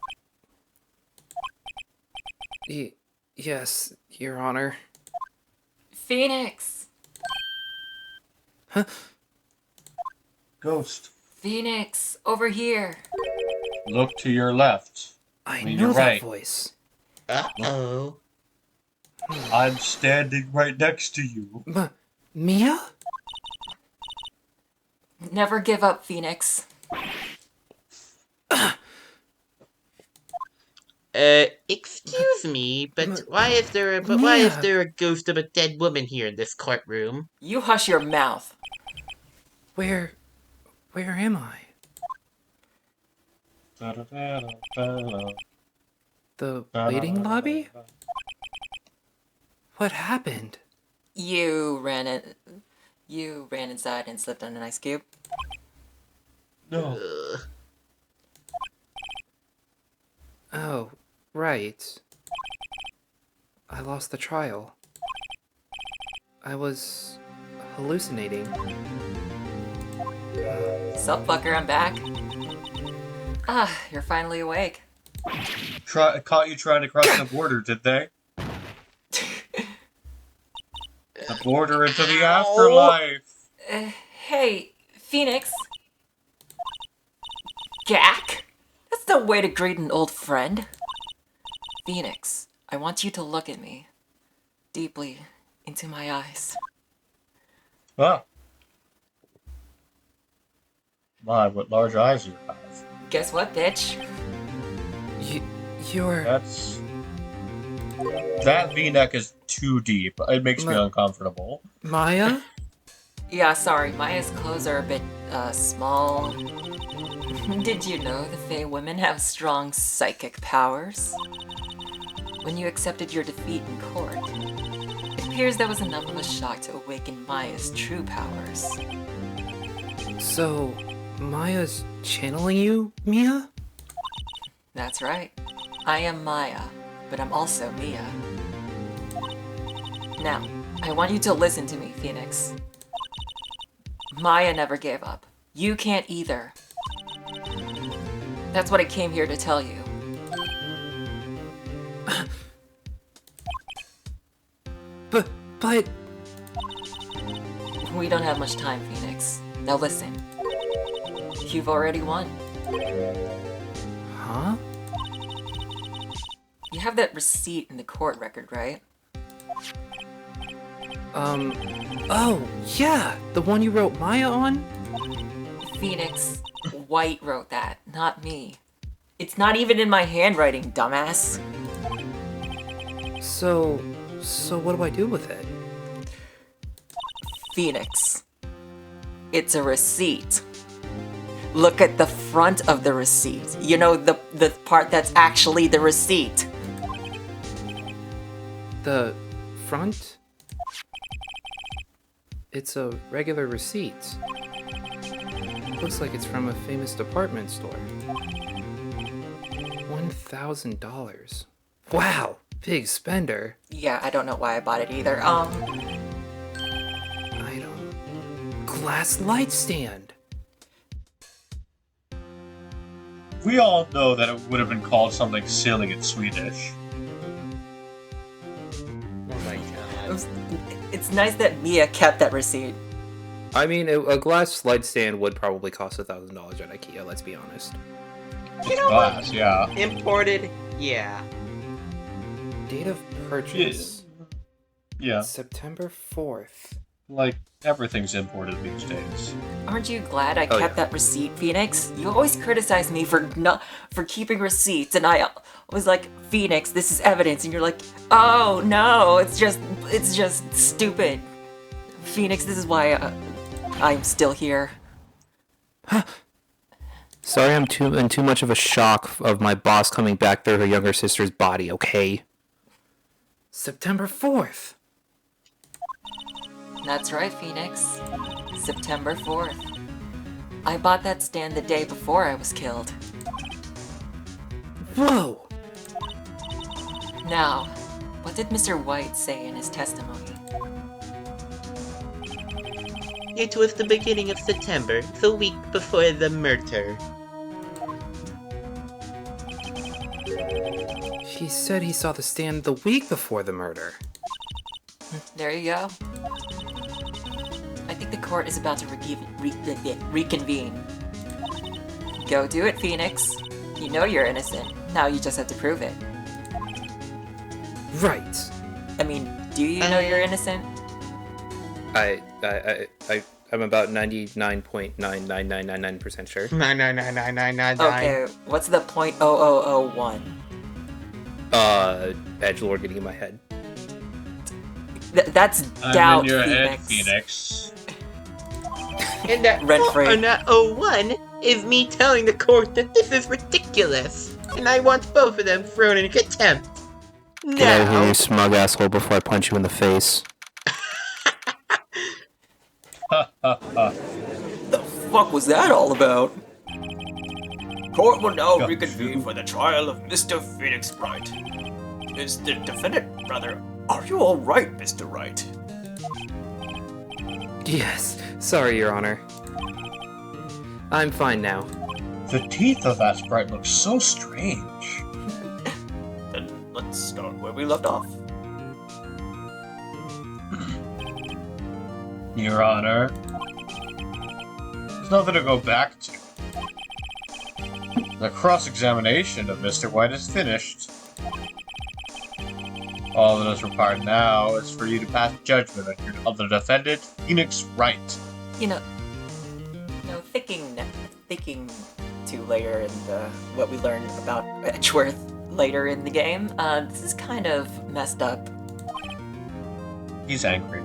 Yes, Your Honor. Phoenix! Huh? Ghost, Phoenix, over here. look to your left. I mean, know you're that right. voice. Uh-oh. I'm standing right next to you. Mia? Never give up, Phoenix. Excuse me, but why is there a ghost of a dead woman here in this courtroom? You hush your mouth. Where am I? The waiting lobby? What happened? You ran inside and slipped on an ice cube. No. Ugh. Oh, right. I lost the trial. I was hallucinating. Sup, fucker, I'm back. Ah, you're finally awake. Caught you trying to cross the border, did they? The border into the afterlife. Hey, Phoenix. Gak? That's no way to greet an old friend. Phoenix, I want you to look at me. Deeply into my eyes. Ah. My, what large eyes you have. Guess what, bitch? You're... That V-neck is too deep. It makes me uncomfortable. Maya? Yeah, sorry, Maya's clothes are a bit, small. Did you know the Fae women have strong psychic powers? When you accepted your defeat in court, it appears that was enough of a shock to awaken Maya's true powers. So, Maya's channeling you, Mia? That's right. I am Maya, but I'm also Mia. Now, I want you to listen to me, Phoenix. Maya never gave up. You can't either. That's what I came here to tell you. But... We don't have much time, Phoenix. Now listen. You've already won. Huh? You have that receipt in the court record, right? Oh, yeah! The one you wrote Maya on? Phoenix, White wrote that, not me. It's not even in my handwriting, dumbass. So what do I do with it? Phoenix. It's a receipt. Look at the front of the receipt. You know, the part that's actually the receipt. The front? It's a regular receipt. Looks like it's from a famous department store. $1,000. Wow, big spender. Yeah, I don't know why I bought it either. Item. Glass light stand. We all know that it would have been called something silly in Swedish. Oh my god. It's nice that Mia kept that receipt. I mean, a glass light stand would probably cost $1,000 at IKEA, let's be honest. It's glass, yeah. Imported? Yeah. Date of purchase. Yeah, September 4th. like everything's imported these days. Aren't you glad I Oh, kept yeah. that receipt, Phoenix? You always criticize me for keeping receipts, and I was like, Phoenix, this is evidence, and you're like, oh no, it's just stupid. Phoenix, this is why I'm still here. Sorry, I'm in too much of a shock of my boss coming back through her younger sister's body, okay? September 4th. That's right, Phoenix. September 4th. I bought that stand the day before I was killed. Whoa! Now, what did Mr. White say in his testimony? It was the beginning of September, the week before the murder. He said he saw the stand the week before the murder. There you go. I think the court is about to reconvene. Go do it, Phoenix. You know you're innocent. Now you just have to prove it. Right. I mean, do you know you're innocent? I'm about 99.99999% sure. 9999999. Okay, what's the 0.0001? Edgelord getting in my head. That's I'm doubt, in your Phoenix. head, Phoenix. And that Rent-free. and that 01 is me telling the court that this is ridiculous, and I want both of them thrown in contempt. Get out of here, Now, you smug asshole, before I punch you in the face. The fuck was that all about? Court will now reconvene for the trial of Mr. Phoenix Wright. Is the defendant, brother? Are you all right, Mr. Wright? Yes, sorry, Your Honor. I'm fine now. The teeth of that sprite look so strange. Then let's start where we left off. Your Honor. There's nothing to go back to. The cross-examination of Mr. White is finished. All that is required now is for you to pass judgment on the defendant, Phoenix Wright. You know, thinking to later in what we learn about Edgeworth later in the game, this is kind of messed up. He's angry.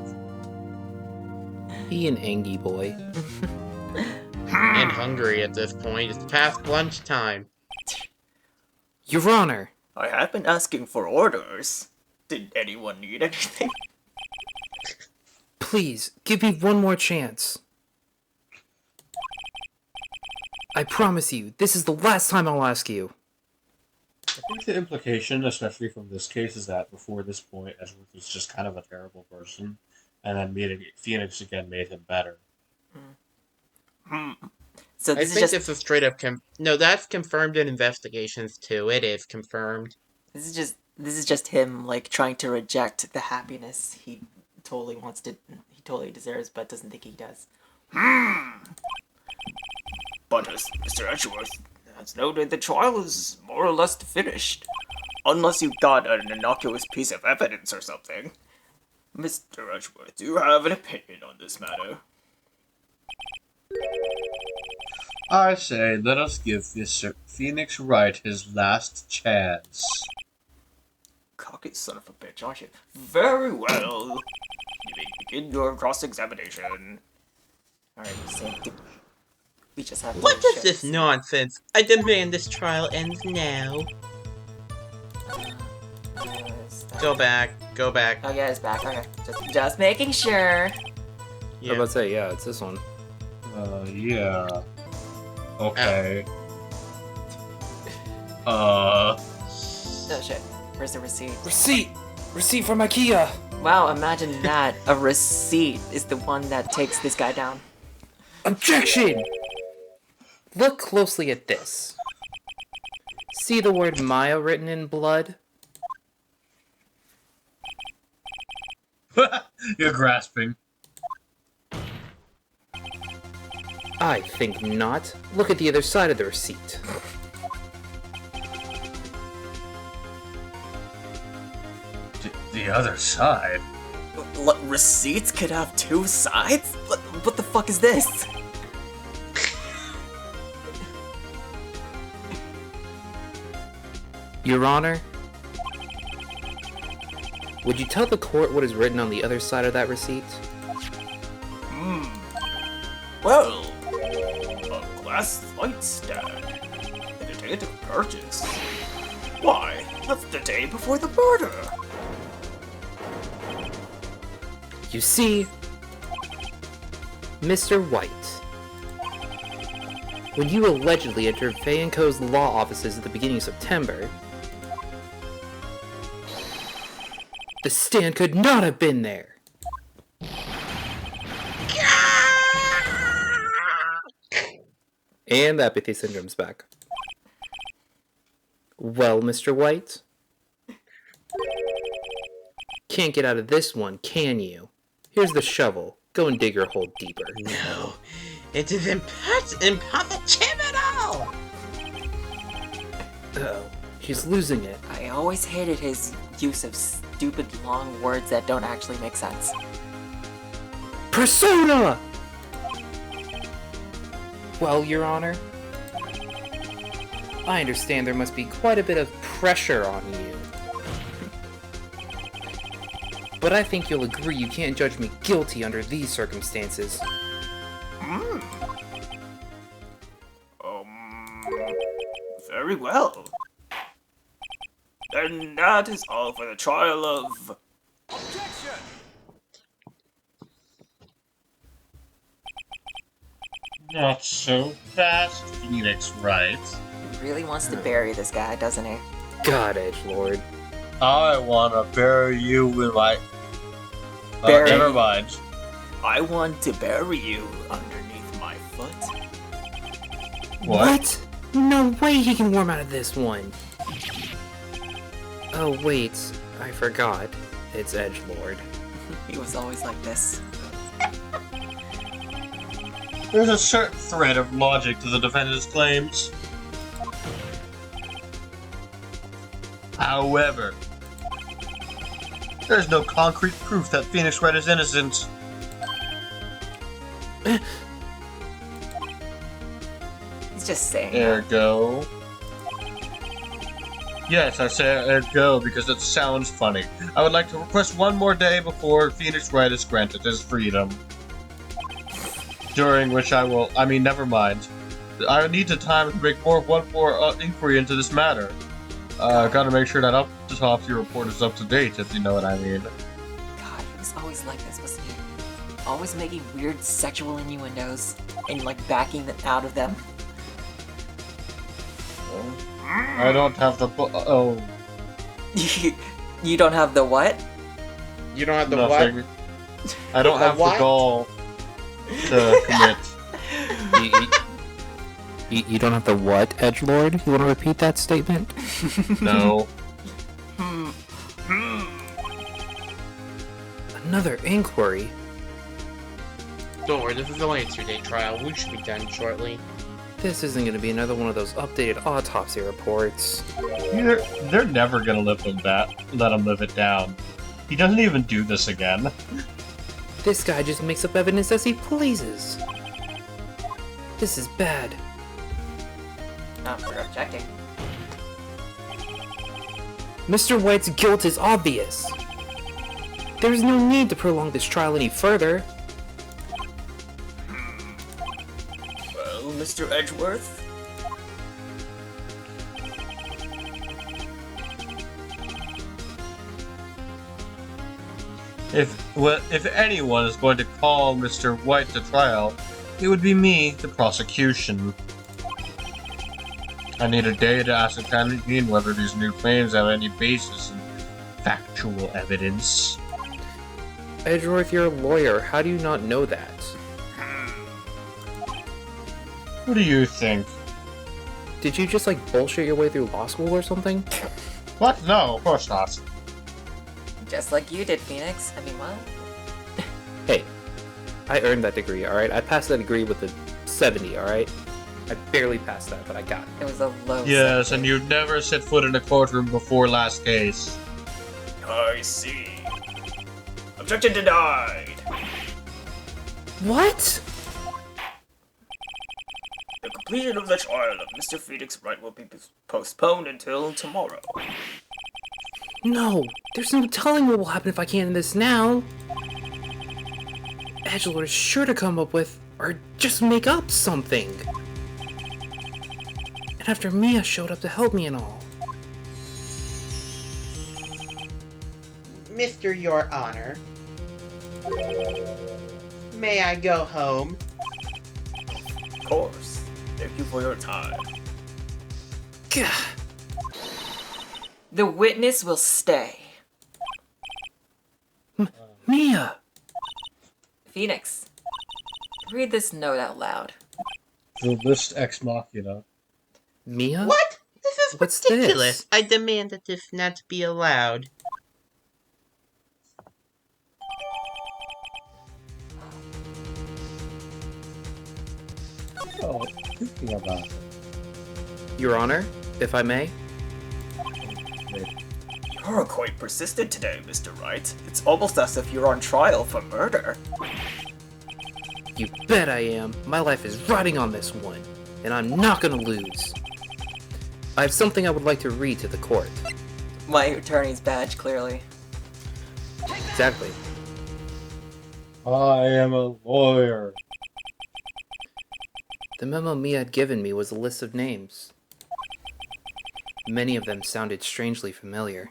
He an angy boy. and hungry at this point. It's past lunchtime. Your Honor! I have been asking for orders. Did anyone need anything? Please, give me one more chance. I promise you, this is the last time I'll ask you. I think the implication, especially from this case, is that before this point, Edgeworth was just kind of a terrible person, and then meeting Phoenix again made him better. So I this is think just this is straight up No, that's confirmed in investigations too. It is confirmed. this is just him like trying to reject the happiness he totally deserves, but doesn't think he does. But as Mr. Edgeworth has noted, the trial is more or less finished. Unless you got an innocuous piece of evidence or something. Mr. Edgeworth, do you have an opinion on this matter? I say, let us give Mr. Phoenix Wright his last chance. Cocky son of a bitch, aren't you? Very well. You may begin your cross-examination. Alright, so We just have What no is this ships. nonsense? I demand this trial ends now. Go back. Go back. Oh yeah, it's back. Okay, just making sure. I was Yeah. about to say, yeah, it's this one. Yeah. Okay. Uh. Oh shit. Where's the receipt? Receipt! Receipt from IKEA! Wow, imagine that. A receipt is the one that takes this guy down. Objection! Look closely at this. See the word Maya written in blood? You're grasping. I think not. Look at the other side of the receipt. The other side? Receipts could have two sides? What the fuck is this? Your Honor, would you tell the court what is written on the other side of that receipt? Well, a glass light stand. The date of purchase. Why, that's the day before the murder. You see, Mr. White, when you allegedly entered Fay & Co.'s law offices at the beginning of September, the stand could not have been there. And apathy syndrome's back. Well, Mr. White? Can't get out of this one, can you? Here's the shovel. Go and dig your hole deeper. No. It is impossible. Uh-oh. She's losing it. I always hated his use of stupid long words that don't actually make sense. Persona! Well, Your Honor, I understand there must be quite a bit of pressure on you. But I think you'll agree you can't judge me guilty under these circumstances. Very well. Then that is all for the trial of... Not so fast, Phoenix Wright. He really wants to bury this guy, doesn't he? God, Edgelord. I wanna bury you with my... Bury- never mind. I want to bury you underneath my foot. What? No way he can warm out of this one. Oh, wait. I forgot. It's Edgelord. He was always like this. There's a certain thread of logic to the defendant's claims. However, there's no concrete proof that Phoenix Wright is innocent. He's just saying that. Ergo. Yes, I say ergo because it sounds funny. I would like to request one more day before Phoenix Wright is granted his freedom. During which never mind. I need the time to make one more inquiry into this matter. Gotta make sure that autopsy report is up to date, if you know what I mean. God, he was always like this, wasn't he? Always making weird sexual innuendos and like backing out of them. I don't have the oh, You don't have the what? You don't have the nothing. what? I don't The have the what? gall to commit. You don't have the what, Edgelord? You want to repeat that statement? No. Another inquiry? Don't worry, this is only a 2-day trial. We should be done shortly. This isn't going to be another one of those updated autopsy reports. They're never gonna let him live it down. He doesn't even do this again. This guy just makes up evidence as he pleases. This is bad. We're objecting. Mr. White's guilt is obvious. There's no need to prolong this trial any further. Well, Mr. Edgeworth? If anyone is going to call Mr. White to trial, it would be me, the prosecution. I need a day to ascertain whether these new claims have any basis in factual evidence. Edgeworth, you're a lawyer. How do you not know that? What do you think? Did you just, bullshit your way through law school or something? What? No, of course not. Just like you did, Phoenix. I mean, what? Hey, I earned that degree, alright? I passed that degree with a 70, alright? I barely passed that, but I got it. It was a low. Yes, subject. and you never set foot in a courtroom before last case. I see. Objection denied. What? The completion of the trial of Mr. Phoenix Wright will be postponed until tomorrow. No, there's no telling what will happen if I can't end this now. Edgelord is sure to come up with, or just make up something. And after Mia showed up to help me and all. Mr. Your Honor, may I go home? Of course. Thank you for your time. Gah. The witness will stay. Mia! Phoenix, read this note out loud. The list ex machina. Mia? What? This is What's ridiculous. this? I demand that this not be allowed. Oh, thinking about it. Your Honor, if I may? You're quite persistent today, Mr. Wright. It's almost as if you're on trial for murder. You bet I am. My life is riding on this one, and I'm not gonna lose. I have something I would like to read to the court. My attorney's badge, clearly. Exactly. I am a lawyer. The memo Mia had given me was a list of names. Many of them sounded strangely familiar.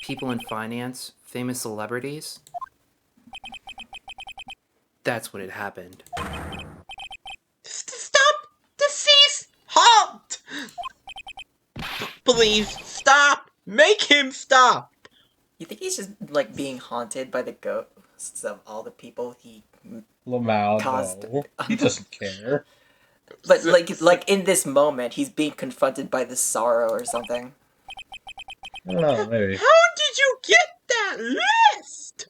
People in finance, famous celebrities. That's when it happened. Stop! Cease! Halt! Please, stop! Make him stop! You think he's just, being haunted by the ghosts of all the people he... Lamau, Cost- no. He doesn't care. But, in this moment, he's being confronted by the sorrow or something. I don't know, maybe. How did you get that list?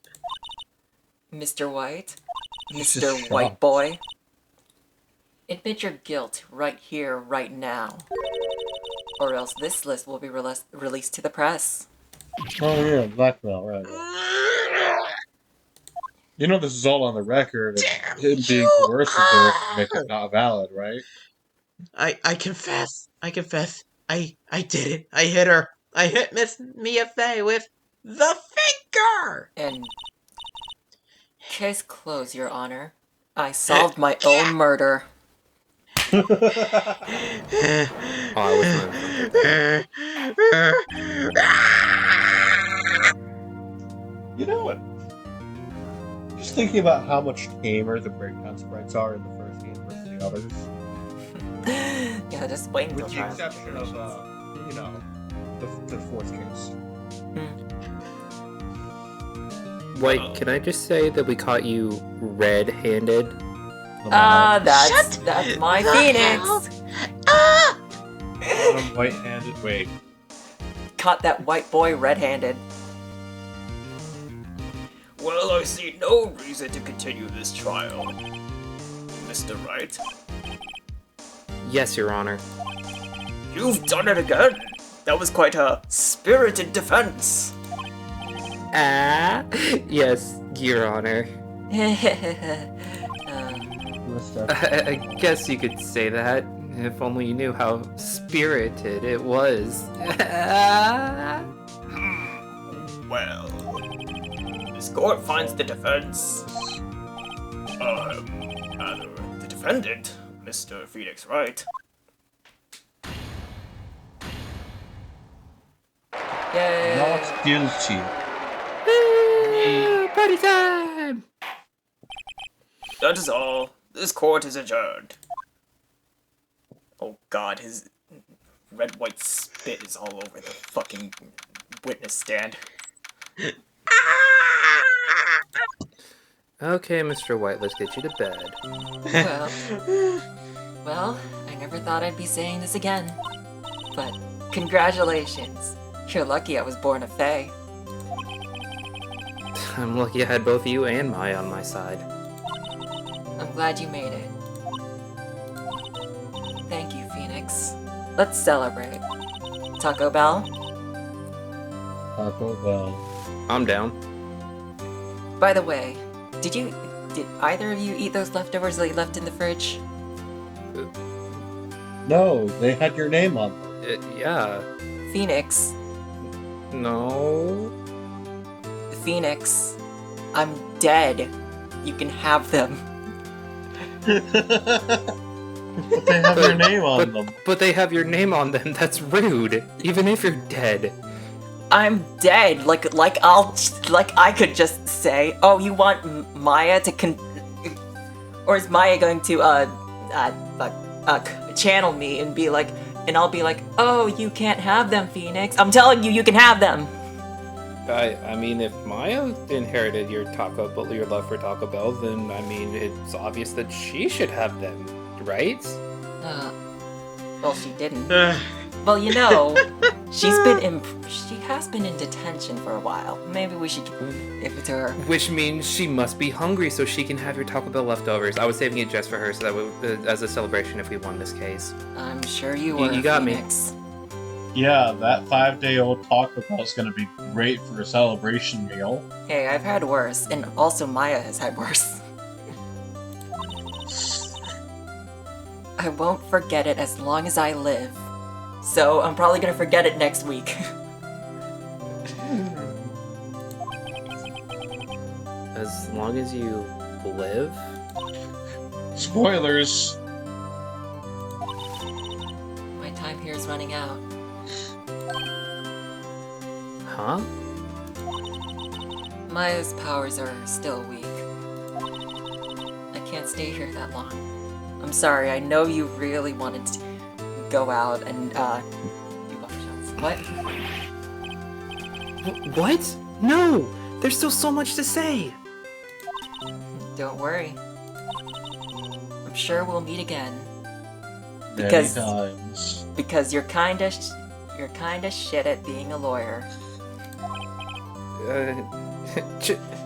Mr. White? He's Mr. just White shocked. Boy? Admit your guilt right here, right now. Or else this list will be released to the press. Oh yeah, blackmail, right. You know this is all on the record, and him being coercive there would make it not valid, right? I confess. I did it. I hit her. I hit Miss Mia Fey with the finger! And... Case closed, Your Honor. I solved my own murder. Oh, I was You know what? Just thinking about how much tamer the breakdown sprites are in the first game versus the others. Yeah, just wait until With the trial. exception of, the fourth case. Wait, can I just say that we caught you red-handed? That's my the Phoenix! hell? Ah! White-handed. Wait. Caught that white boy red-handed. Well, I see no reason to continue this trial. Mr. Wright, Yes, Your Honor. you've done it again! That was quite a spirited defense! Ah, yes, Your Honor. I guess you could say that, if only you knew how spirited it was. Well, this court finds the defense... the defendant, Mr. Phoenix Wright. Yay! Not guilty. Party time! That is all. This court is adjourned. Oh god, his red-white spit is all over the fucking witness stand. Okay, Mr. White, let's get you to bed. Well, I never thought I'd be saying this again. But congratulations. You're lucky I was born a fae. I'm lucky I had both you and Maya on my side. I'm glad you made it. Thank you, Phoenix. Let's celebrate. Taco Bell? Taco Bell. I'm down. By the way, did either of you eat those leftovers that you left in the fridge? No, they had your name on them. Yeah. Phoenix. No. Phoenix. I'm dead. You can have them. But they have your name on them. But they have your name on them. That's rude. Even if you're dead. I'm dead. Like I could just say, oh, you want Maya to or is Maya going to channel me and be like, and I'll be like, oh, you can't have them, Phoenix. I'm telling you, you can have them. I mean, if Maya inherited your love for Taco Bell, then I mean, it's obvious that she should have them, right? Well, she didn't. Well, you know, she has been in detention for a while. Maybe we should give it to her. Which means she must be hungry, so she can have your Taco Bell leftovers. I was saving it just for her, so that as a celebration if we won this case. I'm sure you were. You got Phoenix. me. Yeah, that 5-day-old Taco Bell is going to be great for a celebration meal. Hey, I've had worse, and also Maya has had worse. I won't forget it as long as I live. So I'm probably gonna forget it next week. As long as you live? Spoilers! My time here is running out. Huh? Maya's powers are still weak. I can't stay here that long. I'm sorry, I know you really wanted to go out and, do buffer shots. What? What? No! There's still so much to say! Don't worry. I'm sure we'll meet again. Many Because- times. Because you're kinda shit at being a lawyer.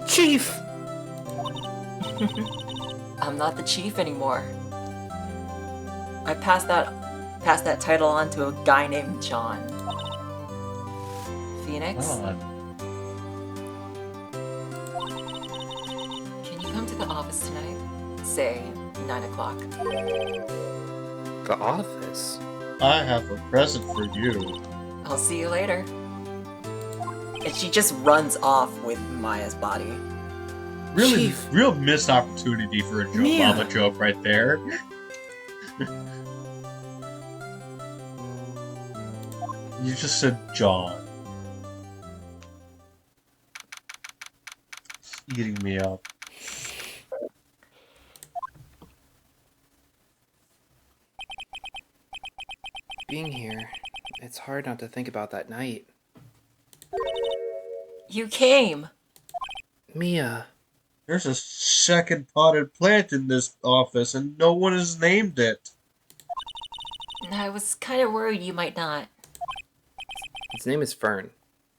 Chief! I'm not the chief anymore. I passed that title on to a guy named John. Phoenix? God. Can you come to the office tonight? Say 9 o'clock. The office? I have a present for you. I'll see you later. And she just runs off with Maya's body. Really, Chief. real missed opportunity for a joke, Mia. lava joke right there. You just said John. It's eating me up. Being here, it's hard not to think about that night. You came! Mia. There's a second potted plant in this office and no one has named it. I was kind of worried you might not. His name is Fern.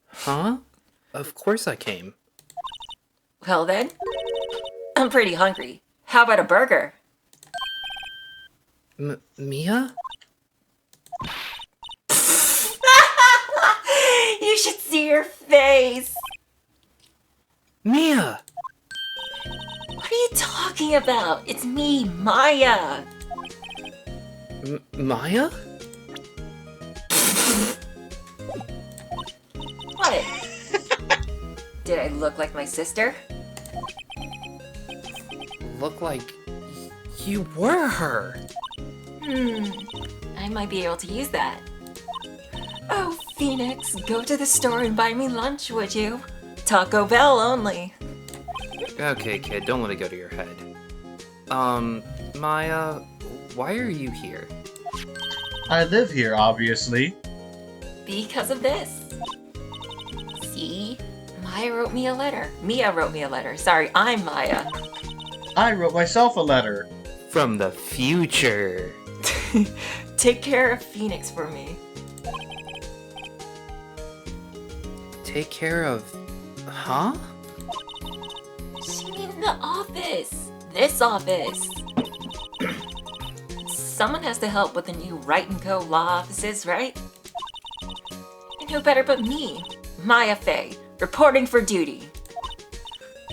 Huh? Of course I came. Well then, I'm pretty hungry. How about a burger? Mia? You should see your face! Mia! What are you talking about? It's me, Maya! Maya? What? Did I look like my sister? Look like You were her! I might be able to use that. Oh, Phoenix, go to the store and buy me lunch, would you? Taco Bell only. Okay, kid, don't let it go to your head. Maya, why are you here? I live here, obviously. Because of this. See? Mia wrote me a letter. Sorry, I'm Maya. I wrote myself a letter. From the future. Take care of Phoenix for me. Take care of... Huh? She means the office. This office. Someone has to help with the new Wright & Co. law offices, right? And who better but me, Maya Fey, reporting for duty.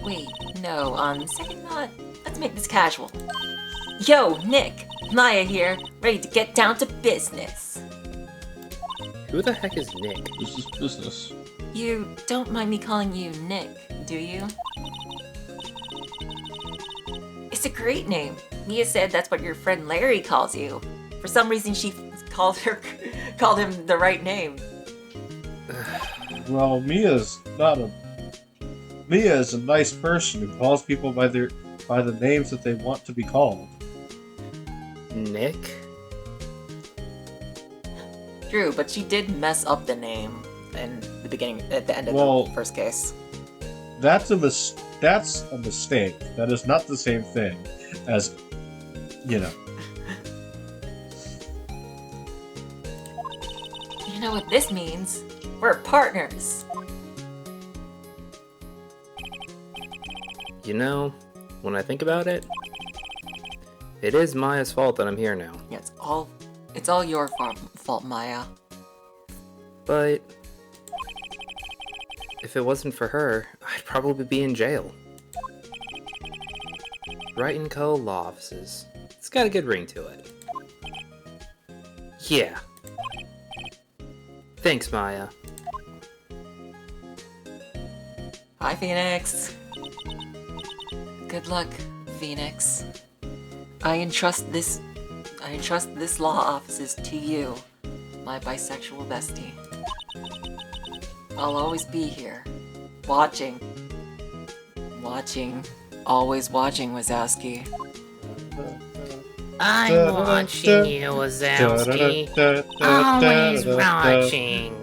Wait, no, on second thought, let's make this casual. Yo, Nick, Maya here, ready to get down to business. Who the heck is Nick? This is business. You don't mind me calling you Nick, do you? It's a great name. Mia said that's what your friend Larry calls you. For some reason, she called him the right name. Well, Mia is a nice person who calls people by the names that they want to be called. Nick? True, but she did mess up the name in the beginning, at the end of the first case. That's a mistake. That is not the same thing as, you know. You know what this means? We're partners. You know, when I think about it, it is Maya's fault that I'm here now. Yeah, it's all your fault, Maya. But if it wasn't for her, I'd probably be in jail. Wright & Co. law offices. It's got a good ring to it. Yeah. Thanks, Maya. Hi, Phoenix. Good luck, Phoenix. I entrust this law offices to you, my bisexual bestie. I'll always be here, watching, always watching, Wazowski. I'm watching you, Wazowski. Always watching.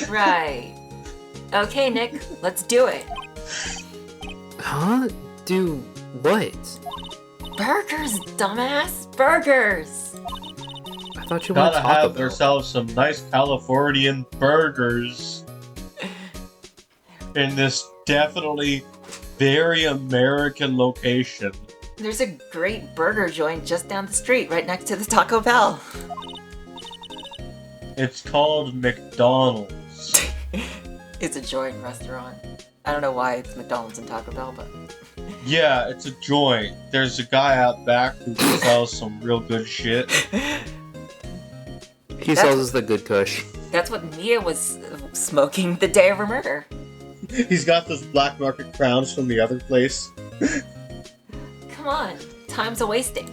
Right. Okay, Nick, let's do it. Huh? Do what? Burgers, dumbass! Burgers! I thought you wanted Gotta Taco have Bell. ourselves some nice Californian burgers in this definitely very American location. There's a great burger joint just down the street, right next to the Taco Bell. It's called McDonald's. It's a joint restaurant. I don't know why it's McDonald's and Taco Bell, but... Yeah, it's a joint. There's a guy out back who sells some real good shit. He sells us the good kush. That's what Mia was smoking the day of her murder. He's got those black market crowns from the other place. Come on, time's a-wasting.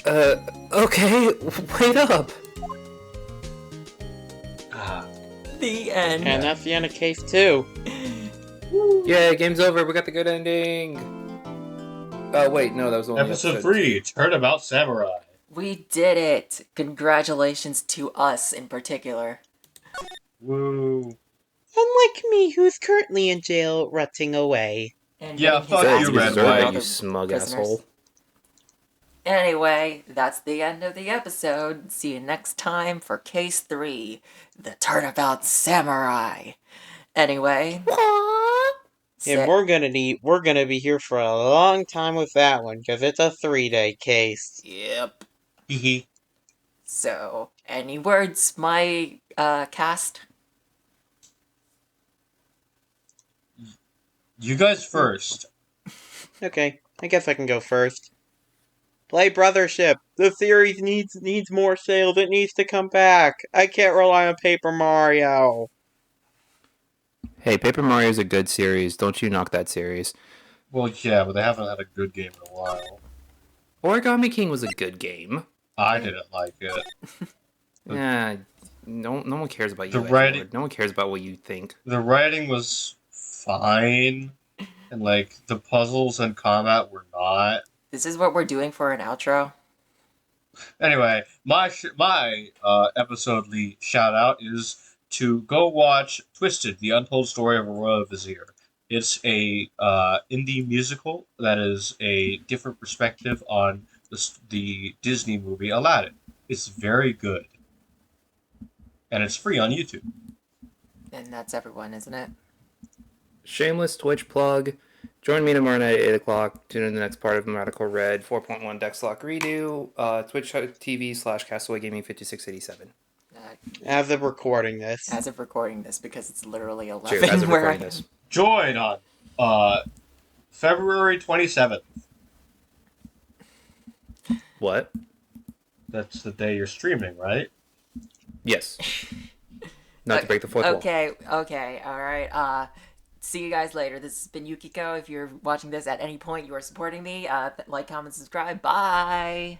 Okay, wait up. The end. And that's the end of case 2. Yeah, game's over. We got the good ending. Oh, wait, no, that was only Episode 3, Turnabout Samurai. We did it! Congratulations to us in particular. Woo. Unlike me, who's currently in jail, rutting away. And Yeah, getting his fuck ass you, beat Red by White. other You smug prisoners. asshole. Anyway, that's the end of the episode. See you next time for Case 3, The Turnabout Samurai. Anyway... And we're gonna be here for a long time with that one, because it's a 3-day case. Yep. Hehe. So, any words, my cast? You guys first. Okay, I guess I can go first. Play Brothership. The series needs more sales. It needs to come back. I can't rely on Paper Mario. Hey, Paper Mario is a good series. Don't you knock that series. Well, yeah, but they haven't had a good game in a while. Origami King was a good game. I didn't like it. Yeah, no one cares about you. The writing- Edward. No one cares about what you think. The writing was fine, and like the puzzles and combat were not. This is what we're doing for an outro. Anyway, my episode-ly shout out is to go watch Twisted: The Untold Story of a Royal Vizier. It's a indie musical that is a different perspective on the Disney movie Aladdin. It's very good, and it's free on YouTube. And that's everyone, isn't it? Shameless Twitch plug. Join me tomorrow night at 8 o'clock. Tune in the next part of Radical Red 4.1 Dexlock Redo. Twitch TV/Castaway Gaming 5687. As of recording this. As of recording this, because it's literally 11 Cheers, as of where I recording am. this. Join on February 27th. What? That's the day you're streaming, right? Yes. Not to break the fourth wall. Okay, alright. See you guys later. This has been Yukiko. If you're watching this at any point, you are supporting me. Like, comment, subscribe. Bye!